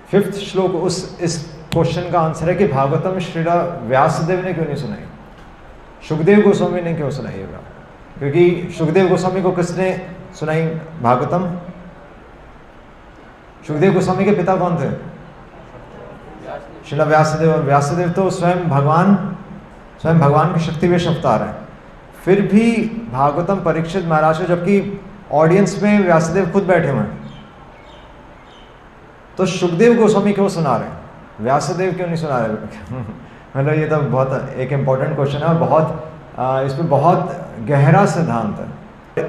5th श्लोक इस question का आंसर है कि भागवतम श्रीला व्यासदेव ने क्यों नहीं सुनाई, सुखदेव गोस्वामी ने क्यों सुनाई होगा? क्योंकि सुखदेव गोस्वामी को किसने सुनाई भागवतम? सुखदेव गोस्वामी के पिता कौन थे? श्रीला व्यासदेव। और व्यासदेव तो स्वयं भगवान के शक्तिवेश अवतार है। फिर भी भागवतम परीक्षित महाराज, जबकि ऑडियंस में व्यासदेव खुद बैठे हुए हैं, तो सुखदेव गोस्वामी क्यों सुना रहे हैं, व्यासदेव क्यों नहीं सुना रहे? मतलब ये तो बहुत एक इम्पॉर्टेंट क्वेश्चन है और बहुत इसमें बहुत गहरा सिद्धांत है।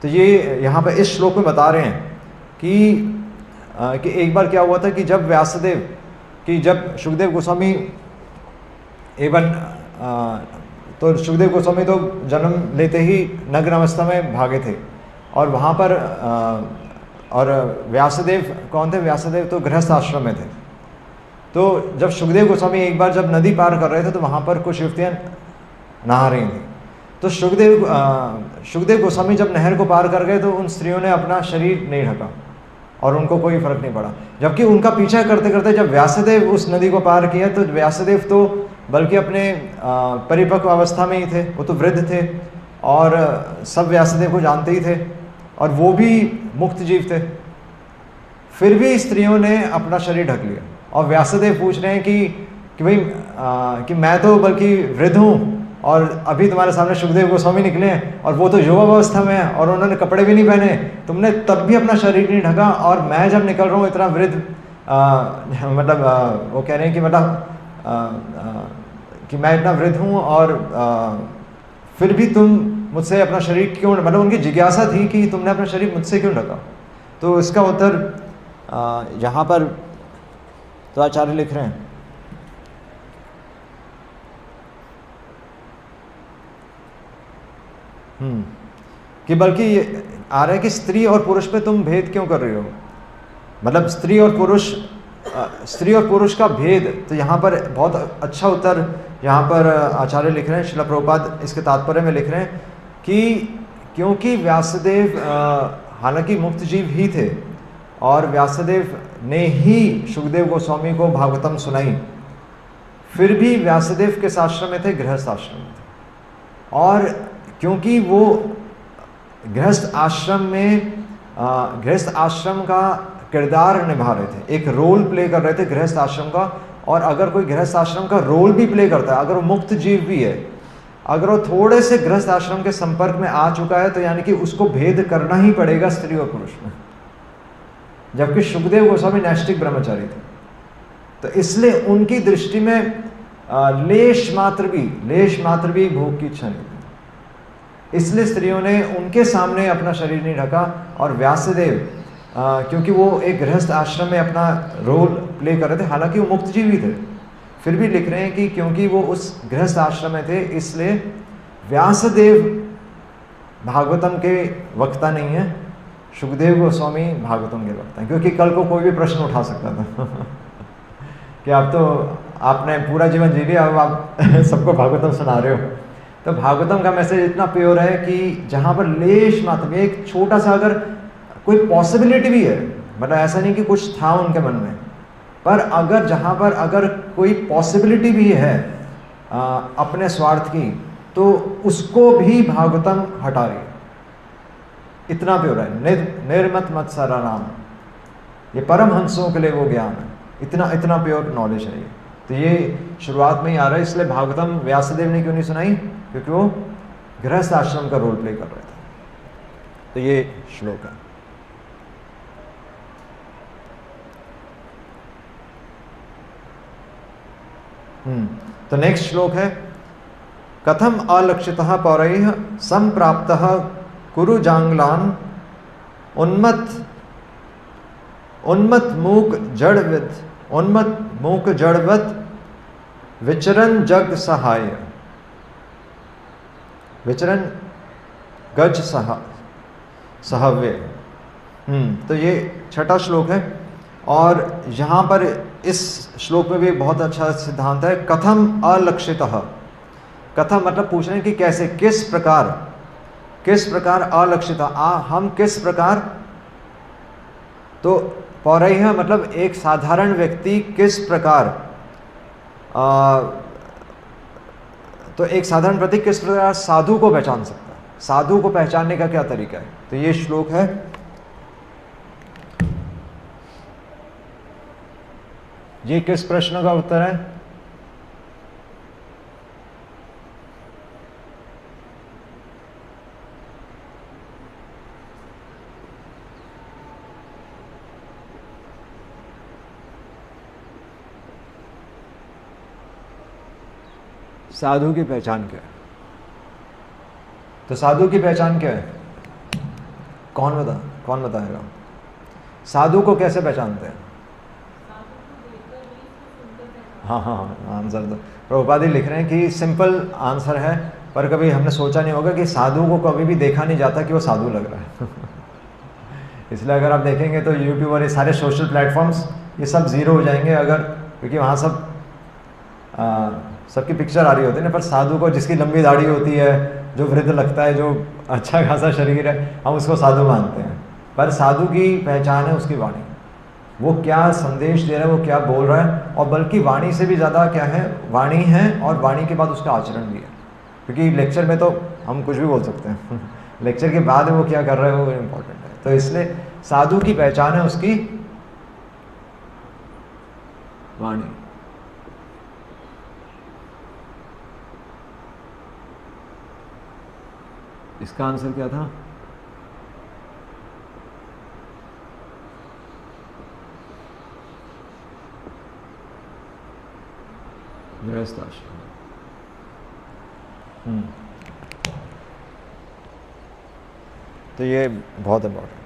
तो ये यहाँ पर इस श्लोक में बता रहे हैं कि एक बार क्या हुआ था कि जब सुखदेव गोस्वामी एक बार तो सुखदेव गोस्वामी तो जन्म लेते ही नग्न अवस्था में भागे थे, और वहाँ पर और व्यासदेव कौन थे? व्यासदेव तो गृहस्थ आश्रम में थे। तो जब सुखदेव गोस्वामी एक बार जब नदी पार कर रहे थे तो वहाँ पर कुछ युवतियाँ नहा रही थी। तो सुखदेव गोस्वामी जब नहर को पार कर गए तो उन स्त्रियों ने अपना शरीर नहीं ढका और उनको कोई फर्क नहीं पड़ा। जबकि उनका पीछा करते करते जब व्यासदेव उस नदी को पार किया तो व्यासदेव तो बल्कि अपने परिपक्व अवस्था में ही थे, वो तो वृद्ध थे और सब व्यासदेव को जानते ही थे और वो भी मुक्त जीव थे। फिर भी स्त्रियों ने अपना शरीर ढक लिया और व्यासदेव पूछ रहे हैं कि भाई कि मैं तो बल्कि वृद्ध हूँ और अभी तुम्हारे सामने सुखदेव गोस्वामी निकले हैं और वो तो युवावस्था में है और उन्होंने कपड़े भी नहीं पहने, तुमने तब भी अपना शरीर नहीं ढका, और मैं जब निकल रहा हूँ इतना वृद्ध वो कह रहे हैं कि मैं इतना वृद्ध हूँ और फिर भी तुम मुझसे अपना शरीर क्यों, मतलब उनकी जिज्ञासा थी कि तुमने अपना शरीर मुझसे क्यों ढका। तो इसका उत्तर यहाँ पर तो आचार्य लिख रहे हैं कि बल्कि आ रहा है कि स्त्री और पुरुष पे तुम भेद क्यों कर रहे हो, मतलब स्त्री और पुरुष का भेद। तो यहाँ पर बहुत अच्छा उत्तर यहाँ पर आचार्य लिख रहे हैं, श्रील प्रभुपाद इसके तात्पर्य में लिख रहे हैं कि क्योंकि व्यासदेव हालांकि मुक्त जीव ही थे और व्यासदेव ने ही सुखदेव गोस्वामी को भागवतम सुनाई, फिर भी व्यासदेव किस आश्रम में थे? गृहस्थ आश्रम में थे। और क्योंकि वो गृहस्थ आश्रम का किरदार निभा रहे थे, एक रोल प्ले कर रहे थे गृहस्थ आश्रम का। और अगर कोई गृहस्थ आश्रम का रोल भी प्ले करता है, अगर वो मुक्त जीव भी है, अगर वो थोड़े से गृहस्थ आश्रम के संपर्क में आ चुका है, तो यानी कि उसको भेद करना ही पड़ेगा स्त्री और पुरुष में। जबकि सुखदेव गोस्वामी नैष्ठिक ब्रह्मचारी थे, तो इसलिए उनकी दृष्टि में लेश मात्र भी भोग की इच्छा नहीं थी, इसलिए स्त्रियों ने उनके सामने अपना शरीर नहीं ढका। और व्यासदेव क्योंकि वो एक गृहस्थ आश्रम में अपना रोल प्ले कर रहे थे, हालांकि वो मुक्त जीवी थे, फिर भी लिख रहे हैं कि क्योंकि वो उस गृहस्थ आश्रम में थे, इसलिए व्यासदेव भागवतम के वक्ता नहीं है, सुखदेव गोस्वामी भागवतम के वक्ता हैं। क्योंकि कल को कोई भी प्रश्न उठा सकता था कि आप तो आपने पूरा जीवन जी लिया, अब आप सबको भागवतम सुना रहे हो। तो भागवतम का मैसेज इतना प्योर है कि जहाँ पर लेश मात्र एक छोटा सा अगर कोई पॉसिबिलिटी भी है, मतलब ऐसा नहीं कि कुछ था उनके मन में, पर अगर जहाँ पर अगर कोई पॉसिबिलिटी भी है अपने स्वार्थ की, तो उसको भी भागवतम हटा रही है। इतना प्योर है, निर्मत मत्सरा नाम, ये परम हंसों के लिए वो ज्ञान है, इतना प्योर नॉलेज है ये। तो ये शुरुआत में ही आ रहा है। इसलिए भागवतम व्यासदेव ने क्यों नहीं सुनाई? क्योंकि वो गृहस्थ आश्रम का रोल प्ले कर रहे थे। तो ये श्लोक है। तो नेक्स्ट श्लोक है, कथम अलक्षितः पौरैः संप्राप्तः कुरु जांगलान उन्मत्त मूक जड़वत विचरन जग सहाय, विचरन गज सहव्य। तो ये छठा श्लोक है। और यहाँ पर इस श्लोक में भी बहुत अच्छा सिद्धांत है, कथम अलक्षितः। कथम मतलब पूछ रहे हैं कि कैसे, किस प्रकार अलक्षितः, हम किस प्रकार तो पौरह्य मतलब एक साधारण व्यक्ति किस प्रकार तो एक साधारण व्यक्ति किस प्रकार साधु को पहचान सकता है, साधु को पहचानने का क्या तरीका है। तो ये श्लोक है, ये किस प्रश्न का उत्तर है? साधु की पहचान क्या है? तो साधु की पहचान क्या है? कौन बताएगा? साधु को कैसे पहचानते हैं? हाँ, आंसर तो प्रभुपाद लिख रहे हैं कि सिंपल आंसर है, पर कभी हमने सोचा नहीं होगा कि साधु को कभी भी देखा नहीं जाता कि वो साधु लग रहा है। इसलिए अगर आप देखेंगे तो यूट्यूब और ये सारे सोशल प्लेटफॉर्म्स ये सब ज़ीरो हो जाएंगे अगर, क्योंकि वहाँ सब सबकी पिक्चर आ रही होती है ना, पर साधु को जिसकी लंबी दाढ़ी होती है, जो वृद्ध लगता है, जो अच्छा खासा शरीर है, हम उसको साधु मानते हैं। पर साधु की पहचान है उसकी वाणी, वो क्या संदेश दे रहा है, वो क्या बोल रहा है, और बल्कि वाणी से भी ज़्यादा क्या है, वाणी है और वाणी के बाद उसका आचरण भी है। क्योंकि लेक्चर में तो हम कुछ भी बोल सकते हैं लेक्चर के बाद वो क्या कर रहे हो वो इम्पोर्टेंट है। तो इसलिए साधु की पहचान है उसकी वाणी। इसका आंसर क्या था? गृहस्थ आश्रम। तो ये बहुत इम्पोर्टेंट।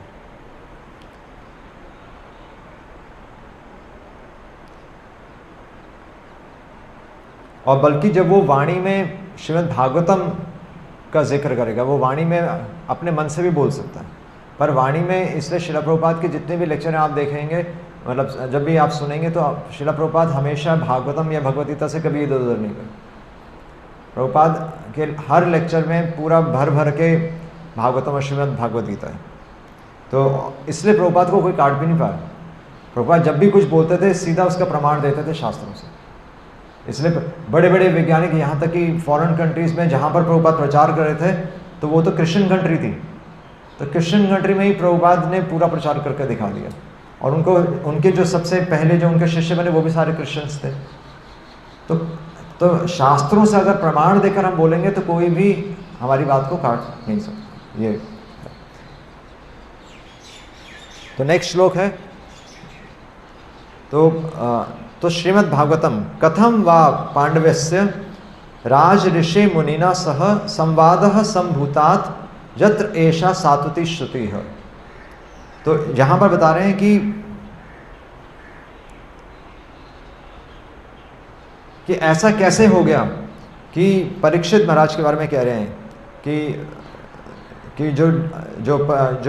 और बल्कि जब वो वाणी में श्रीमद् भागवतम का जिक्र करेगा, वो वाणी में अपने मन से भी बोल सकता है, पर वाणी में इसलिए श्रील प्रभुपाद के जितने भी लेक्चर आप देखेंगे, मतलब जब भी आप सुनेंगे तो श्रील प्रभुपाद हमेशा भागवतम या भगवद गीता से कभी इधर उधर नहीं गए। प्रभुपाद के हर लेक्चर में पूरा भर भर के भागवतम और श्रीमद् भागवद गीता है। तो इसलिए प्रभुपाद को कोई काट भी नहीं पाया। प्रभुपाद जब भी कुछ बोलते थे सीधा उसका प्रमाण देते थे शास्त्रों से। इसलिए बड़े बड़े वैज्ञानिक, यहाँ तक कि फॉरेन कंट्रीज़ में जहाँ पर प्रभुपाद प्रचार कर रहे थे, तो वो तो क्रिश्चियन कंट्री थी, तो क्रिश्चियन कंट्री में ही प्रभुपाद ने पूरा प्रचार करके दिखा दिया। और उनको उनके जो सबसे पहले जो उनके शिष्य बने वो भी सारे क्रिश्चियंस थे। तो शास्त्रों से अगर प्रमाण देकर हम बोलेंगे तो कोई भी हमारी बात को काट नहीं सकता। ये तो नेक्स्ट श्लोक है, तो श्रीमद् भागवतम कथम वा पांडवस्य राज ऋषि मुनिना सह संवादः संभूतात् यत्र एषा सात्वती श्रुति है। तो यहाँ पर बता रहे हैं कि ऐसा कैसे हो गया कि परीक्षित महाराज के बारे में कह रहे हैं कि जो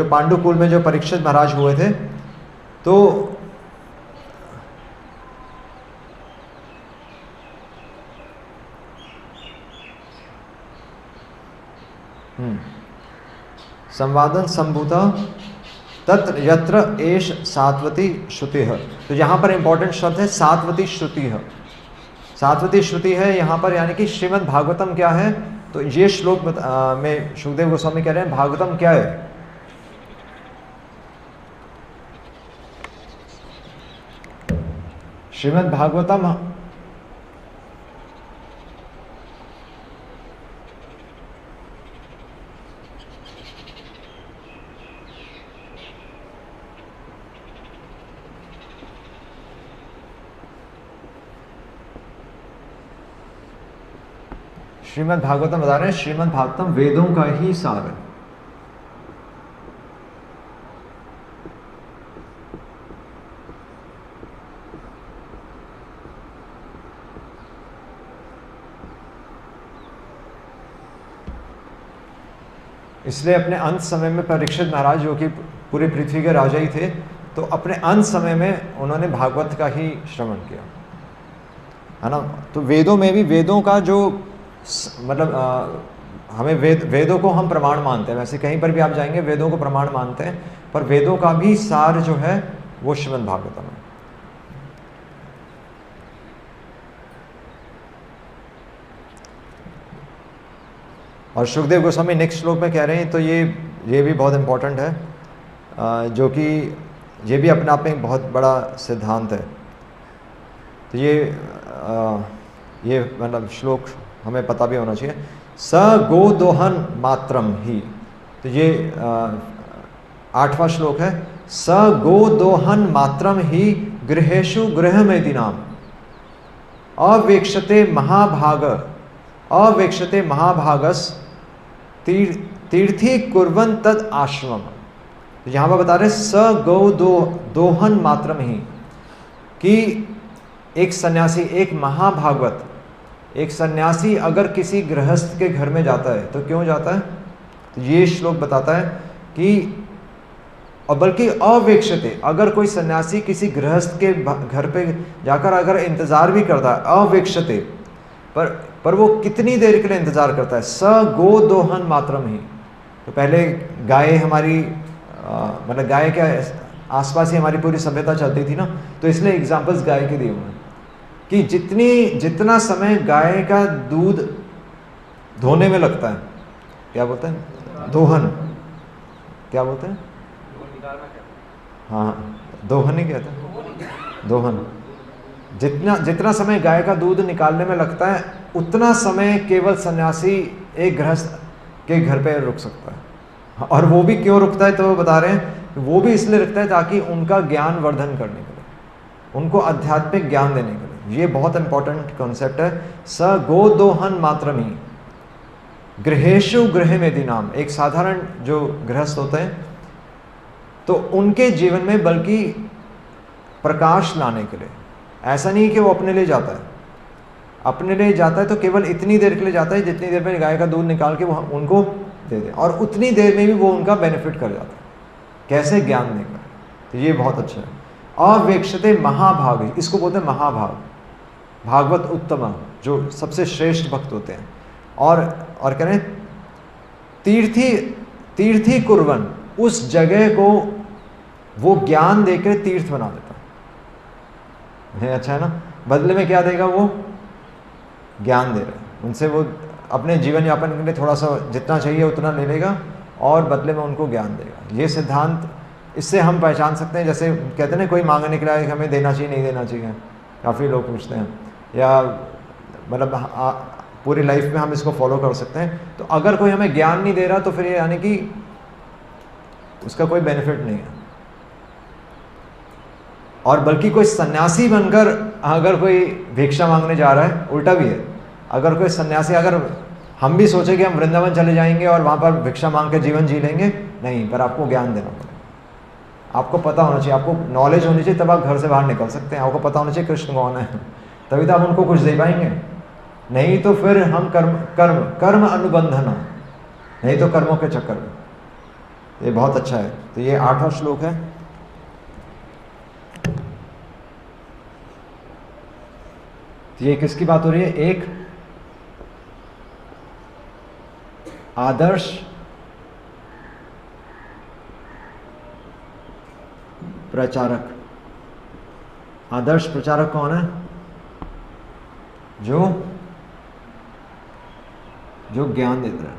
पांडुकुल में जो परीक्षित महाराज हुए थे, तो संवादन संभूता तत्र यत्र एष सात्वती श्रुति है। तो यहाँ पर इंपॉर्टेंट शब्द है सात्वती श्रुति है। सात्वती श्रुति है यहाँ पर, यानी कि श्रीमद् भागवतम क्या है। तो ये श्लोक में सुखदेव गोस्वामी कह रहे हैं भागवतम क्या है। श्रीमद् भागवतम श्रीमद् भागवतम बता रहे हैं, श्रीमद् भागवतम वेदों का ही सार है। इसलिए अपने अंत समय में परीक्षित महाराज, जो कि पूरी पृथ्वी के राजा ही थे, तो अपने अंत समय में उन्होंने भागवत का ही श्रवण किया, है ना। तो वेदों में भी, वेदों का जो मतलब हमें वेदों को हम प्रमाण मानते हैं, वैसे कहीं पर भी आप जाएंगे वेदों को प्रमाण मानते हैं, पर वेदों का भी सार जो है वो श्रीमद् भागवतम है। और सुखदेव गोस्वामी नेक्स्ट श्लोक में कह रहे हैं, तो ये भी बहुत इंपॉर्टेंट है, जो कि ये भी अपने आप में एक बहुत बड़ा सिद्धांत है। तो ये मतलब श्लोक हमें पता भी होना चाहिए। स गोदोहन मात्रम ही, तो ये 8वां श्लोक है। स गोदोहन मात्रम ही गृहेषु गृहमेदिनाम अवेक्षते महाभागस तीर्थी कुर्वन् तद आश्रमम। तो यहाँ पर बता रहे स गौ दोहन मात्रम ही, कि एक सन्यासी, एक महाभागवत, एक सन्यासी अगर किसी गृहस्थ के घर में जाता है तो क्यों जाता है, तो ये श्लोक बताता है कि, और बल्कि अवेक्षते, अगर कोई सन्यासी किसी गृहस्थ के घर पे जाकर अगर इंतजार भी करता है, अवेक्षते, पर वो कितनी देर के लिए इंतजार करता है, स गो दोहन मात्रम ही। तो पहले गाय हमारी मतलब गाय के आसपास ही हमारी पूरी सभ्यता चलती थी ना, तो इसलिए एग्जाम्पल्स गाय के दिए हुए हैं कि जितना समय गाय का दूध धोने में लगता है, क्या बोलते हैं, दोहन, क्या बोलते हैं, हाँ दोहन ही कहते हैं, दोहन। जितना समय गाय का दूध निकालने में लगता है, उतना समय केवल सन्यासी एक गृहस्थ के घर पे रुक सकता है। और वो भी क्यों रुकता है, तो वो बता रहे हैं वो भी इसलिए रुकता है ताकि उनका ज्ञान वर्धन करने के लिए, उनको आध्यात्मिक ज्ञान देने के लिए। ये बहुत इंपॉर्टेंट कॉन्सेप्ट है। स गो दोहन मात्रमी गृहेषु गृहमेदिनाम, एक साधारण जो गृहस्थ होते हैं तो उनके जीवन में बल्कि प्रकाश लाने के लिए, ऐसा नहीं कि वो अपने लिए जाता है, अपने लिए जाता है तो केवल इतनी देर के लिए जाता है जितनी देर में गाय का दूध निकाल के वो उनको दे दे, और उतनी देर में भी वो उनका बेनिफिट कर जाता है। कैसे, ज्ञान देकर। तो ये बहुत अच्छा है। अवेक्षते महाभाग, इसको बोलते हैं महाभाग, भागवत उत्तम, जो सबसे श्रेष्ठ भक्त होते हैं। और कह रहे हैं तीर्थी कुर्वन, उस जगह को वो ज्ञान देकर तीर्थ बना देता है। अच्छा है ना, बदले में क्या देगा, वो ज्ञान दे रहे हैं, उनसे वो अपने जीवन यापन के लिए थोड़ा सा जितना चाहिए उतना ले लेगा और बदले में उनको ज्ञान देगा। ये सिद्धांत, इससे हम पहचान सकते हैं, जैसे कहते हैं ना कोई मांगने के लिए हमें देना चाहिए नहीं देना चाहिए, काफ़ी लोग पूछते हैं, या मतलब पूरी लाइफ में हम इसको फॉलो कर सकते हैं। तो अगर कोई हमें ज्ञान नहीं दे रहा तो फिर ये यानी कि उसका कोई बेनिफिट नहीं है। और बल्कि कोई सन्यासी बनकर अगर कोई भिक्षा मांगने जा रहा है, उल्टा भी है, अगर कोई सन्यासी, अगर हम भी सोचे कि हम वृंदावन चले जाएंगे और वहाँ पर भिक्षा मांग के जीवन जी लेंगे, नहीं, पर आपको ज्ञान देना पड़ेगा। आपको पता होना चाहिए, आपको नॉलेज होनी चाहिए, तब आप घर से बाहर निकल सकते हैं। आपको पता होना चाहिए कृष्ण कौन है, तभी तो आप उनको कुछ दे पाएंगे। नहीं तो फिर हम कर्म अनुबंधन, नहीं तो कर्मों के चक्कर में। ये बहुत अच्छा है। तो ये 8वां श्लोक है। तो ये किसकी बात हो रही है, एक आदर्श प्रचारक। आदर्श प्रचारक कौन है, जो ज्ञान देता है।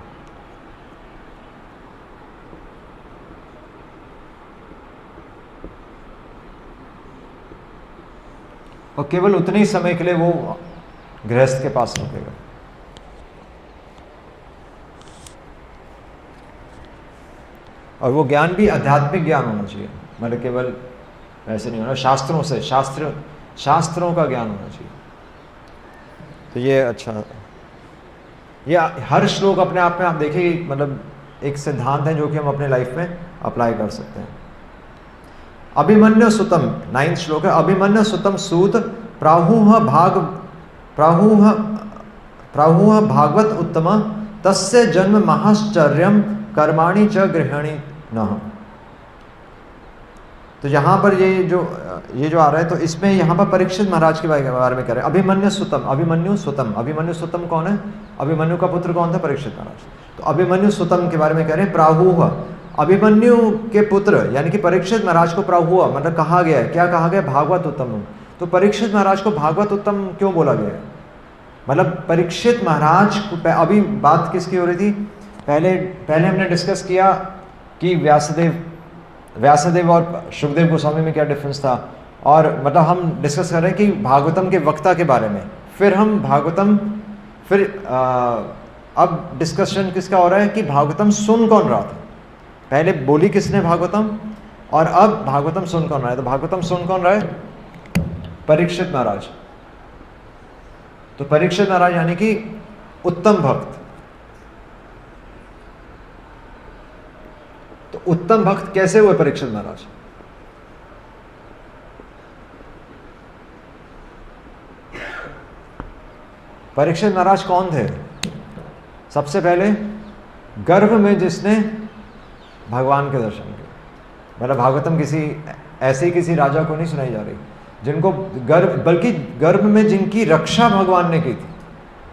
और केवल उतने ही समय के लिए वो गृहस्थ के पास रुकेगा। और वो ज्ञान भी आध्यात्मिक ज्ञान होना चाहिए, मतलब केवल ऐसे नहीं होना, शास्त्रों से, शास्त्रों का ज्ञान होना चाहिए। तो ये अच्छा, ये हर श्लोक अपने आप में आप देखिए मतलब एक सिद्धांत है जो कि हम अपने लाइफ में अप्लाई कर सकते हैं। अभिमन्यु सुतम, 9वां श्लोक है। अभिमन्यु सुतम सूत प्राहुः भागवत उत्तम तस्य जन्म महाश्चर्यम कर्माणि च गृहणी नः। तो तो यहाँ पर ये जो आ रहा है, तो इसमें यहाँ पर परीक्षित महाराज के बारे में कह रहे हैं। अभिमन्यु सुतम, अभिमन्यु सुतम कौन है? अभिमन्यु का पुत्र कौन था? परीक्षित महाराज। तो अभिमन्यु सुतम के बारे में कह रहे हैं। प्राहुः, अभिमन्यु के पुत्र यानी कि परीक्षित महाराज को प्राहुः मतलब कहा गया है। क्या कहा गया? भागवत उत्तम। तो परीक्षित महाराज को भागवत उत्तम क्यों बोला गया है? मतलब परीक्षित महाराज को, अभी बात किसकी हो रही थी? पहले हमने डिस्कस किया कि व्यासदेव और शुकदेव गोस्वामी में क्या डिफरेंस था, और मतलब हम डिस्कस कर रहे हैं कि भागवतम के वक्ता के बारे में। फिर हम भागवतम, फिर अब डिस्कशन किसका हो रहा है कि भागवतम सुन कौन रहा था। पहले बोली किसने भागवतम, और अब भागवतम सुन कौन रहा है? तो भागवतम सुन कौन रहा है? परीक्षित महाराज। तो परीक्षित महाराज यानी कि उत्तम भक्त। तो उत्तम भक्त कैसे हुए परीक्षित महाराज? परीक्षित महाराज कौन थे? सबसे पहले गर्भ में जिसने भगवान के दर्शन किए। मतलब भागवतम किसी राजा को नहीं सुनाई जा रही, जिनको बल्कि गर्भ में जिनकी रक्षा भगवान ने की थी,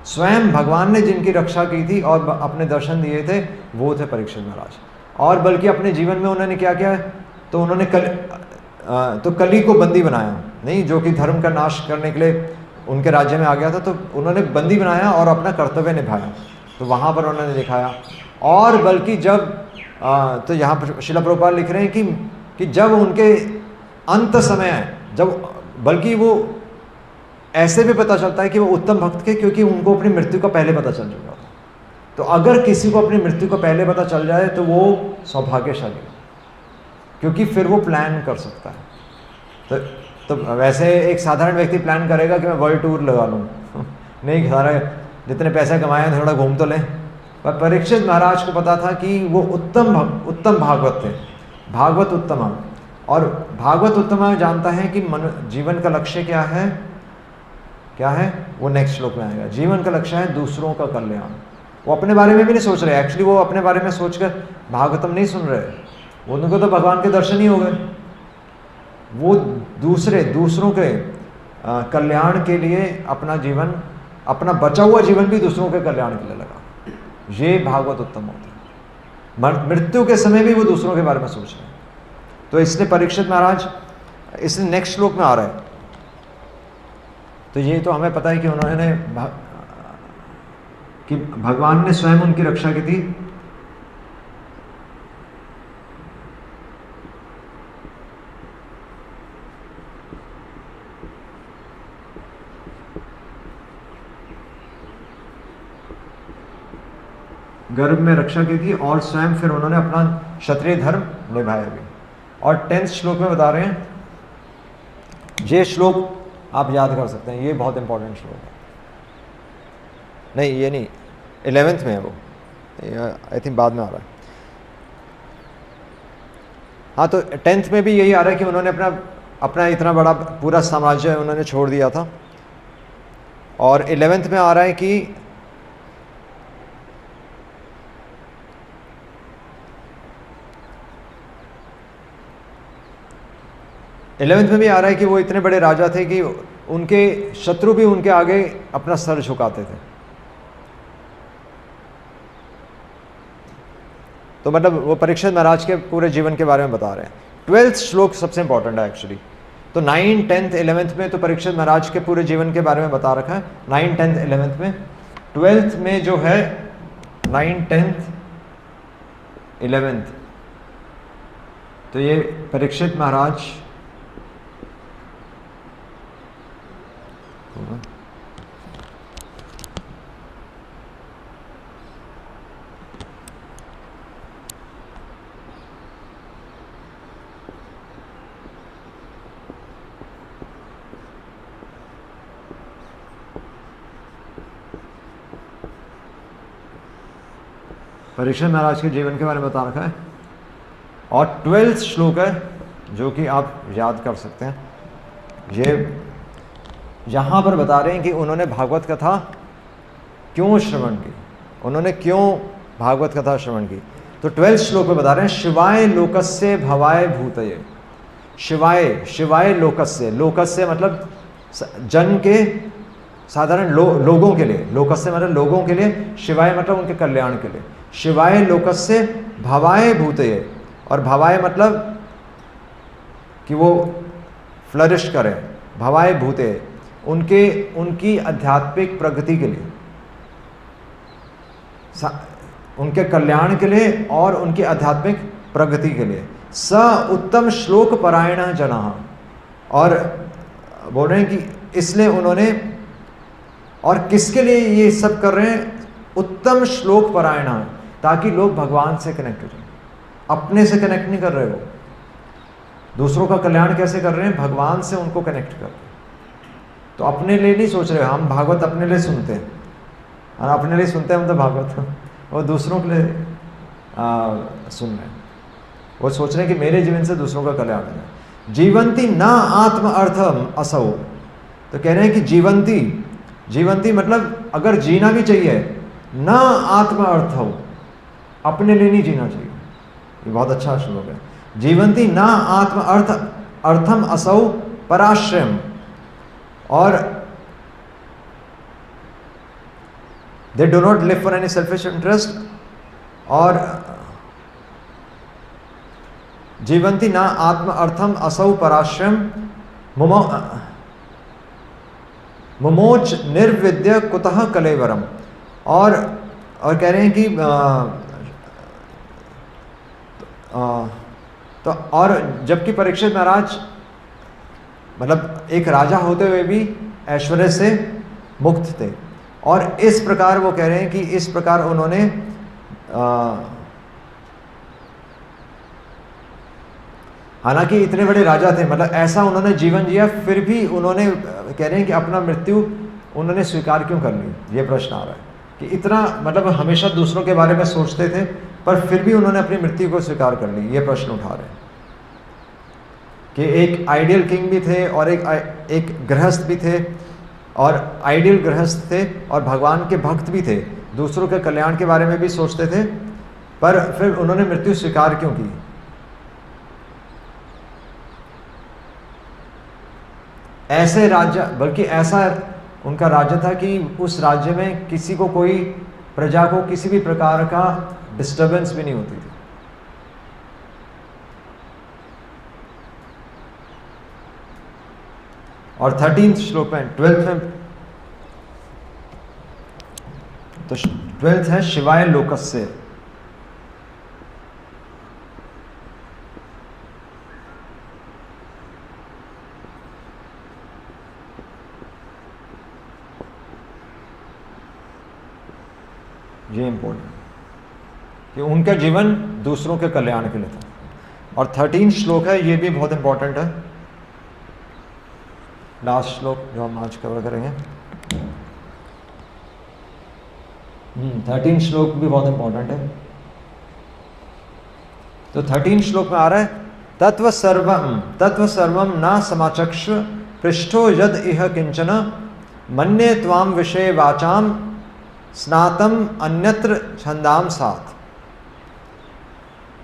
स्वयं भगवान ने जिनकी रक्षा की थी और अपने दर्शन दिए थे, वो थे परीक्षित महाराज। और बल्कि अपने जीवन में उन्होंने क्या किया? तो उन्होंने कली को बंदी बनाया, नहीं, जो कि धर्म का नाश करने के लिए उनके राज्य में आ गया था, तो उन्होंने बंदी बनाया और अपना कर्तव्य निभाया। तो वहाँ पर उन्होंने दिखाया। और बल्कि जब तो यहाँ पर श्रील प्रभुपाद लिख रहे हैं कि जब उनके अंत समय है, जब बल्कि वो ऐसे भी पता चलता है कि वो उत्तम भक्त के, क्योंकि उनको अपनी मृत्यु का पहले पता चल चुका था। तो अगर किसी को अपनी मृत्यु को पहले पता चल जाए तो वो सौभाग्यशाली, क्योंकि फिर वो प्लान कर सकता है। तो वैसे एक साधारण व्यक्ति प्लान करेगा कि मैं वर्ल्ड टूर लगा लूँ नहीं, सारा जितने पैसे कमाए हैं थोड़ा घूम तो लें। पर परीक्षित महाराज को पता था कि वो उत्तम भागवत थे, भागवत उत्तम। और भागवत उत्तम जानता है कि जीवन का लक्ष्य क्या है, वो नेक्स्ट श्लोक में आएगा। जीवन का लक्ष्य है दूसरों का कल्याण। वो अपने बारे में भी नहीं सोच रहे, एक्चुअली वो अपने बारे में सोचकर भागवतम नहीं सुन रहे, उनको तो भगवान के दर्शन ही हो गए। वो दूसरों के कल्याण के लिए अपना जीवन, अपना बचा हुआ जीवन भी दूसरों के कल्याण के लिए लगा। ये भागवत उत्तम होता है। मृत्यु के समय भी वो दूसरों के बारे में सोच रहे हैं। तो इसलिए परीक्षित महाराज, इसलिए नेक्स्ट श्लोक में आ रहा है। तो ये तो हमें पता है कि उन्होंने कि भगवान ने स्वयं उनकी रक्षा की थी। गर्भ में रक्षा की थी और स्वयं फिर उन्होंने अपना क्षत्रिय धर्म निभाया भी। और 10th श्लोक में बता रहे हैं, ये श्लोक आप याद कर सकते हैं, ये बहुत इंपॉर्टेंट श्लोक है। नहीं, ये नहीं, 11th में है वो, आई थिंक बाद में आ रहा है। हाँ, तो 10th में भी यही आ रहा है कि उन्होंने अपना इतना बड़ा पूरा साम्राज्य उन्होंने छोड़ दिया था। और 11th में आ रहा है कि इलेवेंथ में भी आ रहा है कि वो इतने बड़े राजा थे कि उनके शत्रु भी उनके आगे अपना सर झुकाते थे। तो मतलब वो परीक्षित महाराज के पूरे जीवन के बारे में बता रहे हैं। 12th श्लोक सबसे इंपॉर्टेंट है एक्चुअली। तो 9, 10th, 11th में तो परीक्षित महाराज के पूरे जीवन के बारे में बता रखा है 9, 10th, 11th में। 12th में जो है 9, 10th, 11th, तो ये परीक्षित महाराज परीक्षित महाराज के जीवन के बारे में बता रखा है। और 12th श्लोक है जो कि आप याद कर सकते हैं। ये यहाँ पर बता रहे हैं कि उन्होंने भागवत कथा क्यों श्रवण की, उन्होंने क्यों भागवत कथा श्रवण की। तो 12th श्लोक में बता रहे हैं, शिवाय लोकस्य भवाय भूतये, शिवाय, शिवाय लोकस्य, लोकस्य मतलब जन के साधारण लोगों के लिए, लोकस्य मतलब लोगों के लिए, शिवाय मतलब उनके कल्याण के लिए। शिवाय लोकस्य भवाय भूतये, और भवाय मतलब कि वो फ्लरिश करें, भवाय भूते उनकी आध्यात्मिक प्रगति के लिए, उनके कल्याण के लिए और उनकी आध्यात्मिक प्रगति के लिए। स उत्तम श्लोक परायण जना, और बोल रहे हैं कि इसलिए उन्होंने, और किसके लिए ये सब कर रहे हैं, उत्तम श्लोक परायण, ताकि लोग भगवान से कनेक्ट हो जाए। अपने से कनेक्ट नहीं कर रहे, वो दूसरों का कल्याण कैसे कर रहे हैं, भगवान से उनको कनेक्ट कर रहे हैं। तो अपने लिए नहीं सोच रहे, हम भागवत अपने लिए सुनते हैं, और अपने लिए सुनते हैं हम तो भागवत, और दूसरों के लिए सुन रहे हैं। वो सोच रहे हैं कि मेरे जीवन से दूसरों का कल्याण हो जाए। जीवंती ना आत्म अर्थम असौ, तो कह रहे हैं कि जीवंती, जीवंती मतलब अगर जीना भी चाहिए, ना आत्म अर्थ हो, अपने लिए नहीं जीना चाहिए। ये बहुत अच्छा श्लोक है। जीवंती ना आत्म अर्थम असौ पराश्रयम, और they do not live for any selfish interest, और जीवंती ना आत्म अर्थम असौ पराश्रयम मुमोच निर्विद्य कुतः कलेवरम, और कह रहे हैं कि तो और जबकि परीक्षित महाराज मतलब एक राजा होते हुए भी ऐश्वर्य से मुक्त थे, और इस प्रकार वो कह रहे हैं कि इस प्रकार उन्होंने हालांकि इतने बड़े राजा थे, मतलब ऐसा उन्होंने जीवन जिया, फिर भी उन्होंने कह रहे हैं कि अपना मृत्यु उन्होंने स्वीकार क्यों कर ली। ये प्रश्न आ रहा है कि इतना मतलब हमेशा दूसरों के बारे में सोचते थे, पर फिर भी उन्होंने अपनी मृत्यु को स्वीकार कर ली। ये प्रश्न उठा रहे हैं कि एक आइडियल किंग भी थे, और एक गृहस्थ भी थे, और आइडियल गृहस्थ थे, और भगवान के भक्त भी थे, दूसरों के कल्याण के बारे में भी सोचते थे, पर फिर उन्होंने मृत्यु स्वीकार क्यों की। ऐसे राज्य, बल्कि ऐसा उनका राज्य था कि उस राज्य में किसी को, कोई प्रजा को किसी भी प्रकार का डिस्टर्बेंस भी नहीं होती थी। और 13th श्लोक में, 12th में, तो 12th है शिवाय लोकस्य। ये इंपॉर्टेंट कि उनका जीवन दूसरों के कल्याण के लिए था। और 13 श्लोक है, ये भी बहुत इंपॉर्टेंट है, लास्ट श्लोक जो हम आज कवर करेंगे। 13 श्लोक भी बहुत इंपॉर्टेंट है। तो 13 श्लोक में आ रहा है, तत्व सर्वम ना समाचक्ष पृष्ठो यद इह किंचन मन्ये त्वाम विषय वाचाम स्नातम अन्यत्र छंदाम साथ।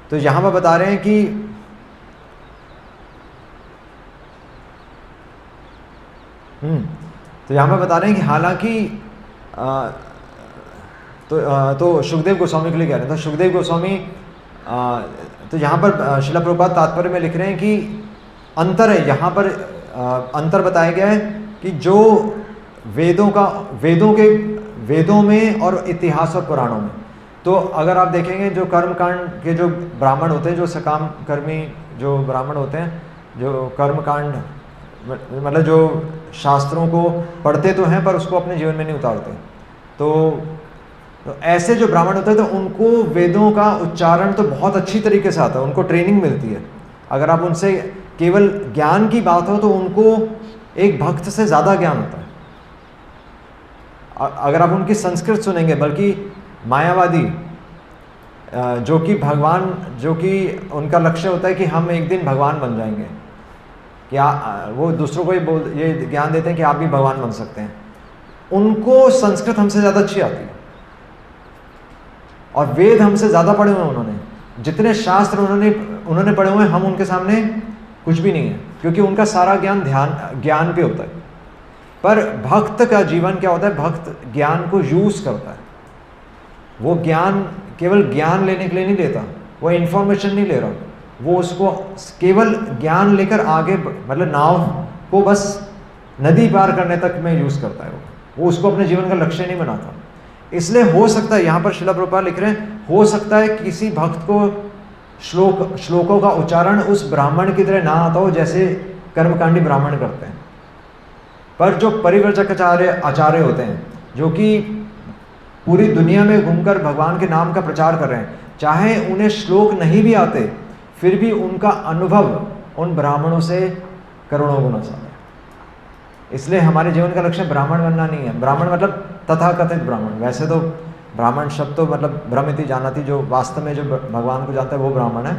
तो यहां पर बता रहे हैं कि तो यहां पर बता रहे हैं कि हालांकि तो सुखदेव गोस्वामी के लिए कह रहे हैं। तो सुखदेव गोस्वामी तो यहाँ पर शिला प्रभुपाद तात्पर्य में लिख रहे हैं कि अंतर है, यहाँ पर अंतर बताया गया है कि जो वेदों में और इतिहास और पुराणों में, तो अगर आप देखेंगे जो कर्मकांड के जो ब्राह्मण होते हैं, जो सकाम कर्मी जो ब्राह्मण होते हैं, जो कर्मकांड मतलब जो शास्त्रों को पढ़ते तो हैं पर उसको अपने जीवन में नहीं उतारते, तो ऐसे जो ब्राह्मण होते हैं तो उनको वेदों का उच्चारण तो बहुत अच्छी तरीके से आता है, उनको ट्रेनिंग मिलती है। अगर आप उनसे केवल ज्ञान की बात हो तो उनको एक भक्त से ज़्यादा ज्ञान होता है। अगर आप उनकी संस्कृत सुनेंगे, बल्कि मायावादी जो कि भगवान, जो कि उनका लक्ष्य होता है कि हम एक दिन भगवान बन जाएंगे, क्या वो दूसरों को ये ज्ञान देते हैं कि आप भी भगवान बन सकते हैं, उनको संस्कृत हमसे ज़्यादा अच्छी आती है और वेद हमसे ज़्यादा पढ़े हुए हैं। उन्होंने जितने शास्त्र उन्होंने पढ़े हुए हैं, हम उनके सामने कुछ भी नहीं है, क्योंकि उनका सारा ज्ञान ज्ञान पे होता है। पर भक्त का जीवन क्या होता है, भक्त ज्ञान को यूज करता है। वो ज्ञान केवल ज्ञान लेने के लिए नहीं लेता, वो इन्फॉर्मेशन नहीं ले रहा, वो उसको केवल ज्ञान लेकर आगे मतलब नाव को बस नदी पार करने तक में यूज करता है। वो उसको अपने जीवन का लक्ष्य नहीं बनाता। इसलिए हो सकता है, यहाँ पर श्रील प्रभुपाद लिख रहे हैं, हो सकता है किसी भक्त को श्लोकों का उच्चारण उस ब्राह्मण की तरह ना आता हो जैसे कर्मकांडी ब्राह्मण करते हैं। पर जो परिव्रजक आचार्य होते हैं, जो कि पूरी दुनिया में घूमकर भगवान के नाम का प्रचार कर रहे हैं, चाहे उन्हें श्लोक नहीं भी आते, फिर भी उनका अनुभव उन ब्राह्मणों से करोड़ों गुना ज्यादा है। इसलिए हमारे जीवन का लक्ष्य ब्राह्मण बनना नहीं है। ब्राह्मण मतलब तथाकथित ब्राह्मण, वैसे तो ब्राह्मण शब्द तो मतलब ब्रह्मति जानाति, जो वास्तव में जो भगवान को जानता है वो ब्राह्मण है।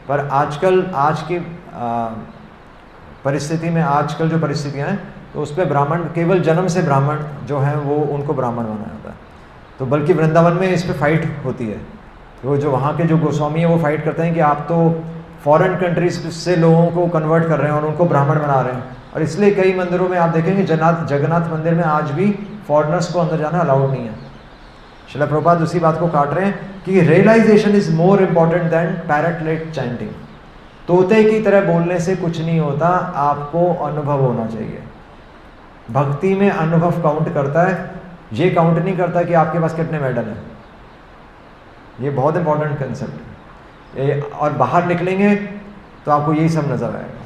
पर आजकल आज की परिस्थिति में, आजकल जो परिस्थितियाँ हैं, तो उस पर ब्राह्मण केवल जन्म से ब्राह्मण जो है वो उनको ब्राह्मण माना जाता है। तो बल्कि वृंदावन में इस पर फाइट होती है। वो जो वहाँ के जो गोस्वामी है वो फाइट करते हैं कि आप तो फॉरेन कंट्रीज से लोगों को कन्वर्ट कर रहे हैं और उनको ब्राह्मण बना रहे हैं। और इसलिए कई मंदिरों में आप देखेंगे, जगन्नाथ मंदिर में आज भी फॉरेनर्स को अंदर जाना अलाउड नहीं है। श्रील प्रभुपाद उसी बात को काट रहे हैं कि realisation is more important than parrot chanting. तोते की तरह बोलने से कुछ नहीं होता, आपको अनुभव होना चाहिए। भक्ति में अनुभव काउंट करता है, ये काउंट नहीं करता कि आपके पास कितने मेडल हैं। ये बहुत इंपॉर्टेंट कंसेप्ट है। और बाहर निकलेंगे तो आपको यही सब नज़र आएगा।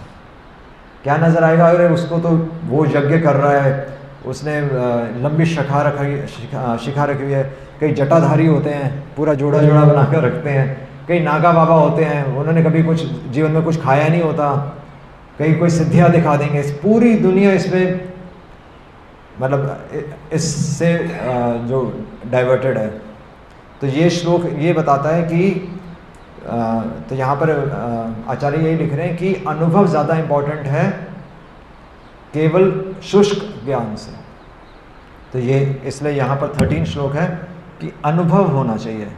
क्या नज़र आएगा? अरे उसको तो वो यज्ञ कर रहा है, उसने लंबी शिखा रखी हुई है। कई जटाधारी होते हैं, पूरा जोड़ा जोड़ा बना कर रखते हैं। कई नागा बाबा होते हैं, उन्होंने कभी कुछ जीवन में कुछ खाया नहीं होता। कई कोई सिद्धियाँ दिखा देंगे। पूरी दुनिया इसमें मतलब इससे जो डाइवर्टेड है। तो ये श्लोक ये बताता है कि तो यहाँ पर आचार्य यही लिख रहे हैं कि अनुभव ज़्यादा इम्पोर्टेंट है केवल शुष्क ज्ञान से। तो ये इसलिए यहाँ पर 13 श्लोक है कि अनुभव होना चाहिए।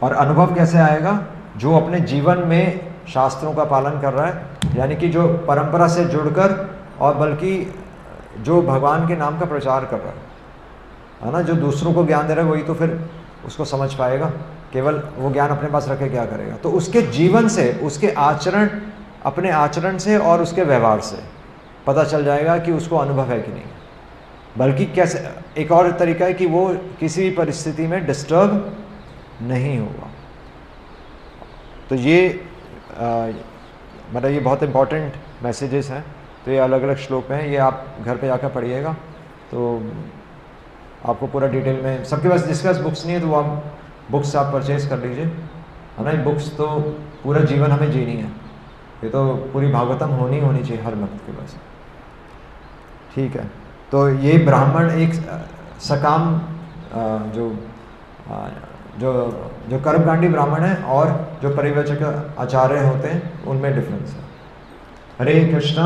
और अनुभव कैसे आएगा? जो अपने जीवन में शास्त्रों का पालन कर रहा है, यानी कि जो परंपरा से जुड़कर, और बल्कि जो भगवान के नाम का प्रचार कर रहा है ना, जो दूसरों को ज्ञान दे रहा है, वही तो फिर उसको समझ पाएगा। केवल वो ज्ञान अपने पास रखे क्या करेगा? तो उसके जीवन से, उसके आचरण, अपने आचरण से और उसके व्यवहार से पता चल जाएगा कि उसको अनुभव है कि नहीं। बल्कि कैसे, एक और तरीका है कि वो किसी भी परिस्थिति में डिस्टर्ब नहीं होगा। तो ये मतलब ये बहुत इंपॉर्टेंट मैसेजेस हैं। तो ये अलग अलग श्लोक हैं, ये आप घर पे जाकर पढ़िएगा तो आपको पूरा डिटेल में। सबके पास, जिसके पास बुक्स नहीं है तो वो आप बुक्स आप परचेज कर लीजिए, है ना। बुक्स तो पूरा जीवन हमें जीनी है, ये तो पूरी भागवतम होनी चाहिए हर भक्त के पास। ठीक है, तो ये ब्राह्मण एक सकाम जो कर्मकांडी ब्राह्मण है और जो परिव्रजक आचार्य होते हैं, उनमें डिफरेंस है। हरे कृष्णा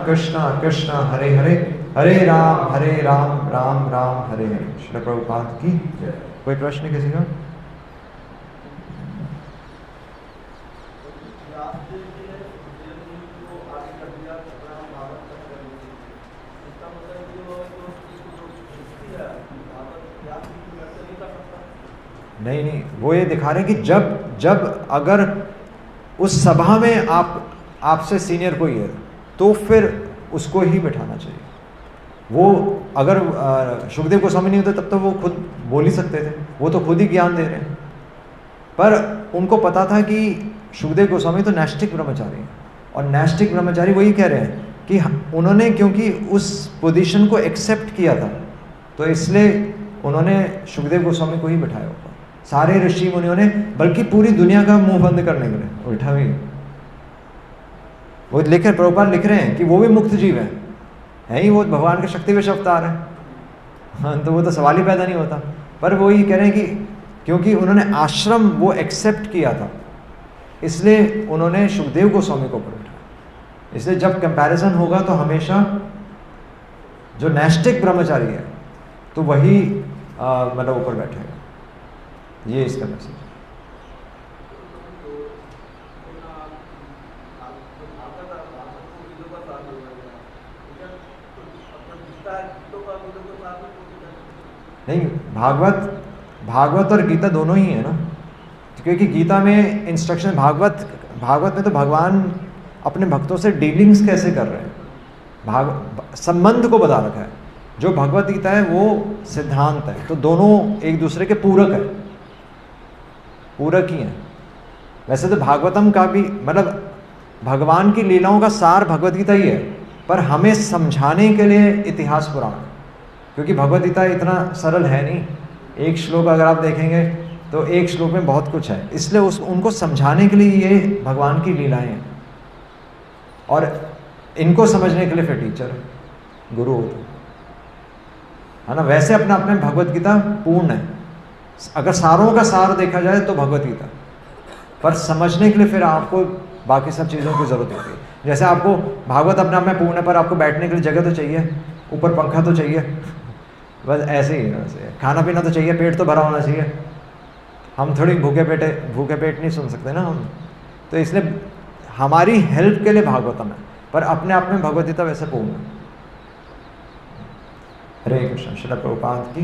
कृष्णा कृष्णा हरे हरे, हरे राम राम राम हरे हरे। श्री प्रभुपाद की जय। कोई प्रश्न किसी का? नहीं, वो ये दिखा रहे हैं कि जब अगर उस सभा में आपसे सीनियर कोई है तो फिर उसको ही बिठाना चाहिए। वो अगर सुखदेव गोस्वामी नहीं होते तब तो वो खुद बोल ही सकते थे, वो तो खुद ही ज्ञान दे रहे हैं। पर उनको पता था कि सुखदेव गोस्वामी तो नैष्ठिक ब्रह्मचारी हैं, और नैष्ठिक ब्रह्मचारी वही कह रहे हैं कि उन्होंने क्योंकि उस पोजीशन को एक्सेप्ट किया था, तो इसलिए उन्होंने सुखदेव गोस्वामी को ही बिठाया होगा। सारे ऋषि मुनियों ने, बल्कि पूरी दुनिया का मुंह बंद करने के लिए उल्टा भी वो लिखे, प्रभुपाद लिख रहे हैं कि वो भी मुक्त जीव है ही, वो भगवान के शक्ति विश अवतार है। हाँ, तो वो तो सवाल ही पैदा नहीं होता। पर वो ये कह रहे हैं कि क्योंकि उन्होंने आश्रम वो एक्सेप्ट किया था, इसलिए उन्होंने सुखदेव गोस्वामी को ऊपर बिठाया। इसलिए जब कंपैरिजन होगा तो हमेशा जो नैष्ठिक ब्रह्मचारी है तो वही मतलब ऊपर बैठेगा। ये इसका मैसेज। नहीं, भागवत और गीता दोनों ही है ना, क्योंकि गीता में इंस्ट्रक्शन, भागवत में तो भगवान अपने भक्तों से डीलिंग्स कैसे कर रहे हैं, संबंध को बता रखा है। जो भगवत गीता है वो सिद्धांत है, तो दोनों एक दूसरे के पूरक है, पूरक ही हैं। वैसे तो भागवतम का भी मतलब भगवान की लीलाओं का सार भगवत गीता ही है, पर हमें समझाने के लिए इतिहास पुराण है, क्योंकि भगवत गीता इतना सरल है नहीं। एक श्लोक अगर आप देखेंगे तो एक श्लोक में बहुत कुछ है, इसलिए उनको समझाने के लिए ये भगवान की लीलाएं हैं, और इनको समझने के लिए फिर टीचर गुरु होते है ना। वैसे अपना अपने भगवत गीता पूर्ण है, अगर सारों का सार देखा जाए तो भगवत गीता, पर समझने के लिए फिर आपको बाकी सब चीज़ों की ज़रूरत होती है। जैसे आपको भागवत अपने आप में पूर्ण है, पर आपको बैठने के लिए जगह तो चाहिए, ऊपर पंखा तो चाहिए, बस ऐसे ही वैसे खाना पीना तो चाहिए, पेट तो भरा होना चाहिए। हम थोड़ी भूखे पेट नहीं सुन सकते ना हम, तो इसलिए हमारी हेल्प के लिए भागवतम है, पर अपने आप में भगवत गीता वैसे पूर्ण है। हरे कृष्ण। श्रील प्रभुपाद की।